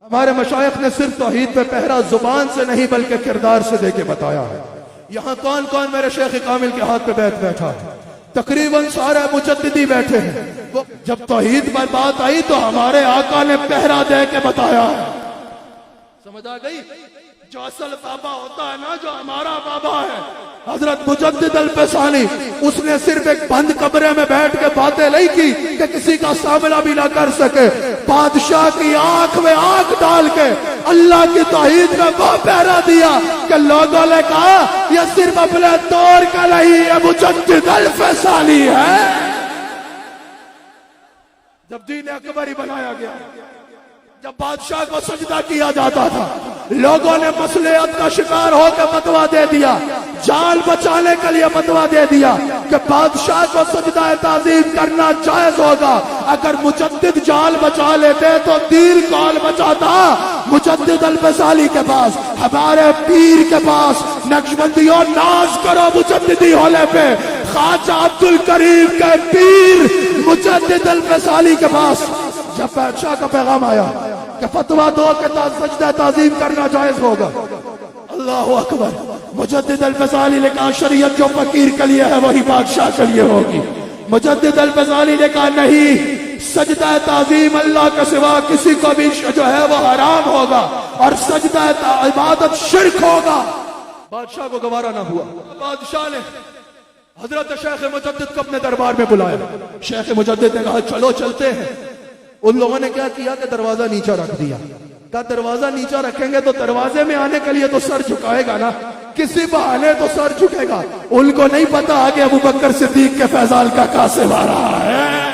ہمارے مشائخ نے صرف توحید پہ پہرا زبان سے نہیں بلکہ کردار سے دے کے بتایا ہے۔ یہاں کون کون میرے شیخ کامل کے ہاتھ پہ بیٹھا ہے؟ تقریباً سارے مجددی بیٹھے ہیں۔ جب توحید پر بات آئی تو ہمارے آقا نے پہرا دے کے بتایا ہے۔ سمجھ آ گئی؟ جو اصل بابا ہوتا ہے نا، جو ہمارا بابا ہے حضرت مجدد الفسانی، اس نے صرف ایک بند کمرے میں بیٹھ کے باتیں نہیں کی کہ کسی کا سامنا بھی نہ کر سکے، بادشاہ کی آنکھ میں آنکھ ڈال کے اللہ کی توحید میں وہ پہرا دیا کہ لوگوں نے کہا یہ صرف اپنے دور کا نہیں، یہ مجدد الفسانی ہے۔ جب دین اکبر ہی بنایا گیا، جب بادشاہ کو سجدہ کیا جاتا تھا، لوگوں نے مصلحت کا شکار ہو کے فتویٰ دے دیا، جان بچانے کے لیے فتویٰ دے دیا کہ بادشاہ کو سجدہ تعظیم کرنا جائز ہوگا۔ اگر مجدد جان بچا لیتے تو دین کون بچاتا؟ مجدد الفسانی کے پاس، ہمارے پیر کے پاس۔ نقشبندیوں ناز کرو مجددی ہونے پہ، خواجہ عبد الکریم کے پیر مجدد الفسانی کے پاس جب بادشاہ کا پیغام آیا کہ فتویٰ دو کہ سجدہ تعظیم کرنا جائز ہوگا، اللہ اکبر، مجدد الفسانی نے کہا شریعت جو فقیر کے لیے ہے وہی بادشاہ کے لیے ہوگی۔ مجدد الفسانی نے کہا نہیں، سجدہ تعظیم اللہ کے سوا کسی کو بھی جو ہے وہ حرام ہوگا اور سجدہ عبادت شرک ہوگا۔ بادشاہ کو گوارا نہ ہوا، بادشاہ نے حضرت شیخ مجدد کو اپنے دربار میں بلایا۔ شیخ مجدد نے کہا چلو چلتے ہیں۔ ان لوگوں نے کیا کیا کہ دروازہ نیچا رکھ دیا۔ کہا دروازہ نیچا رکھیں گے تو دروازے میں آنے کے لیے تو سر جھکائے گا نا، کسی بہانے تو سر جھکے گا۔ ان کو نہیں پتا آگے ابو بکر صدیق کے فیضان کا قاسم آ رہا ہے۔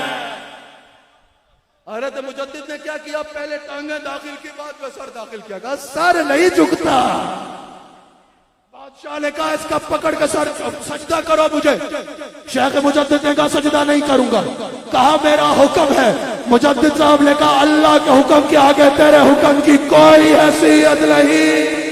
حضرت مجدد نے کیا کیا؟ پہلے ٹانگیں داخل کی، بعد میں سر داخل کیا۔ کہا سر نہیں جھکتا۔ بادشاہ نے کہا اس کا پکڑ کے سر سجدہ کرو مجھے۔ شیخ مجدد نے کہا سجدہ نہیں کروں گا۔ کہا میرا حکم ہے۔ مجدد صاحب نے کہا اللہ کے حکم کے آگے تیرے حکم کی کوئی حیثیت نہیں۔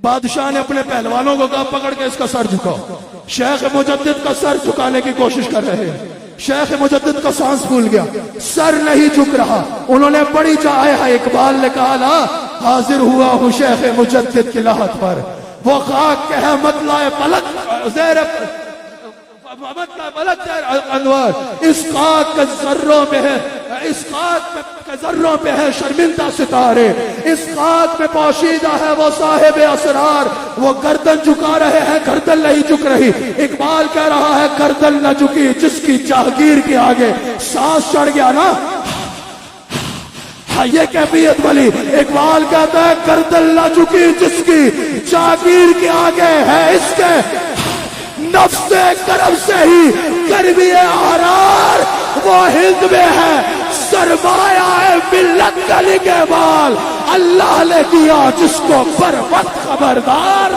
بادشاہ نے اپنے پہلوانوں کو کہا پکڑ کے اس کا سر جھکاؤ۔ شیخ مجدد کا سر جھکانے کی کوشش کر رہے ہیں۔ شیخ مجدد کا سانس پھول گیا، سر نہیں جھک رہا۔ انہوں نے بڑی چاہے ہے، اقبال نے کہا نا حاضر ہوا ہوں شیخ مجدد کی لحد پر، وہ خاک کہ ہے مطلع فلک زیر انوار، اس خاک کے ذروں میں ہے، اس خاک کے ذروں پہ ہے شرمندہ ستارے، اس خاک میں پوشیدہ ہے وہ صاحب اسرار، وہ گردن جھکا رہے ہیں گردن نہیں جھک رہی۔ اقبال کہہ رہا ہے گردن نہ جھکی جس کی جاگیر کے آگے سانس چڑھ گیا نا، یہ کیفیت بلی۔ اقبال کہتا ہے گردن نہ جھکی جس کی جاگیر کے آگے ہے اس کے نفس کرم سے ہی کربی احرار، وہ ہند میں ہے سرمایہ ہے ملت گلی کے بال، اللہ نے کیا جس کو پر وقت خبردار۔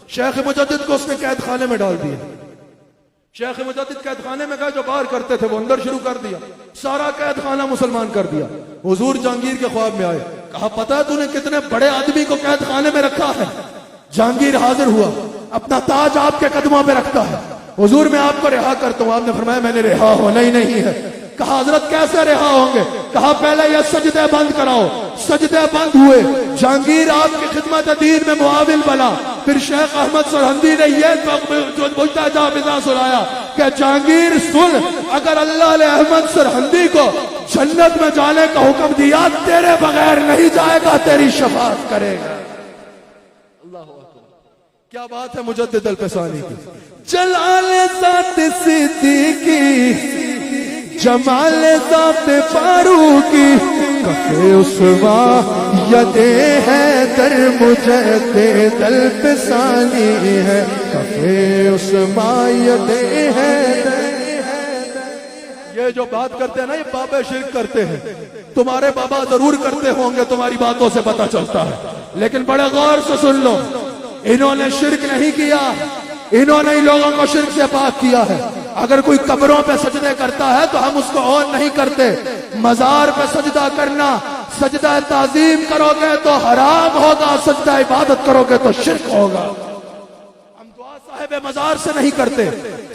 شیخ مجدد کو اس نے قید خانے میں ڈال دیا۔ شیخ مجدد قید خانے میں گئے، جو باہر کرتے تھے وہ اندر شروع کر دیا، سارا قید خانہ مسلمان کر دیا۔ حضور جہانگیر کے خواب میں آئے، کہا پتہ ہے تو نے کتنے بڑے آدمی کو قید خانے میں رکھا ہے؟ جہانگیر حاضر ہوا، اپنا تاج آپ کے قدموں پہ رکھتا ہے۔ حضور میں آپ کو رہا کرتا ہوں۔ آپ نے فرمایا میں نے رہا ہونا ہی نہیں ہے۔ کہا حضرت کیسے رہا ہوں گے؟ کہا پہلے یہ سجدے بند کراؤ۔ سجدے بند ہوئے، جہانگیر آپ کی خدمت دین میں معاون بنا۔ پھر شیخ احمد سرہندی نے یہ مجتہدہ سنایا کہ جہانگیر سن، اگر اللہ نے احمد سرہندی کو جنت میں جانے کا حکم دیا تیرے بغیر نہیں جائے گا، تیری شفاعت کرے گا۔ اللہ کیا بات ہے مجدد الفسانی کی۔ جلال ذات صدیقی، جمال ذات فاروقی، کفِ عثمان یدِ حیدر مجدد الفسانی ہے، کفِ عثمان یدِ حیدر۔ یہ جو بات کرتے ہیں نا، یہ بابے شرک کرتے ہیں۔ تمہارے بابا ضرور کرتے ہوں گے، تمہاری باتوں سے پتہ چلتا ہے، لیکن بڑے غور سے سن لو، انہوں نے شرک نہیں کیا، انہوں نے لوگوں کو شرک سے پاک کیا ہے۔ اگر کوئی قبروں پہ سجدے کرتا ہے تو ہم اس کو اون نہیں کرتے۔ مزار پہ سجدہ کرنا، سجدہ تعظیم کرو گے تو حرام ہوگا، سجدہ عبادت کرو گے تو شرک ہوگا۔ ہم دعا صاحب مزار سے نہیں کرتے،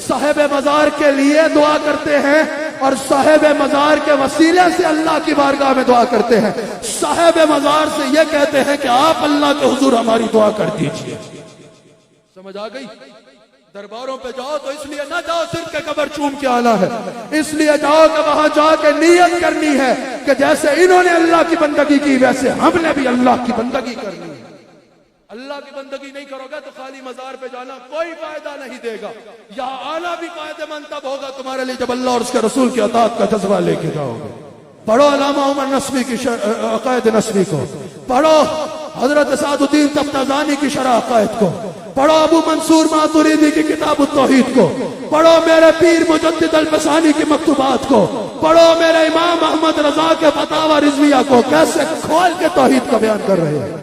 صاحب مزار کے لیے دعا کرتے ہیں اور صاحب مزار کے وسیلے سے اللہ کی بارگاہ میں دعا کرتے ہیں. صاحب مزار سے یہ کہتے ہیں کہ آپ اللہ کے حضور ہماری دعا کر دیجئے. سمجھ آ گئی؟ درباروں پہ جاؤ تو اس لیے نہ جاؤ صرف کہ قبر چوم کے آنا ہے، اس لیے جاؤ کہ وہاں جا کے نیت کرنی ہے کہ جیسے انہوں نے اللہ کی بندگی کی ویسے ہم نے بھی اللہ کی بندگی کرنی ہے. اللہ کی بندگی نہیں کرو گے تو خالی مزار پہ جانا کوئی فائدہ نہیں دے گا. یہاں آنا بھی فائدہ مند تب ہوگا تمہارے لیے جب اللہ اور اس کے رسول کی اطاعت کا جذبہ لے کے جاؤ گے. پڑھو علامہ عمر نصفی کی عقائد نصفی کو، پڑھو حضرت سعد الدین طبطبانی کی شرح عقائد کو، پڑھو ابو منصور ماتوریدی کی کتاب التوحید کو، پڑھو میرے پیر مجدد الفسانی کی مکتوبات کو، پڑھو میرے امام احمد رضا کے فتاوی رضویہ کو. کیسے کھول کے توحید کا بیان کر رہے ہیں.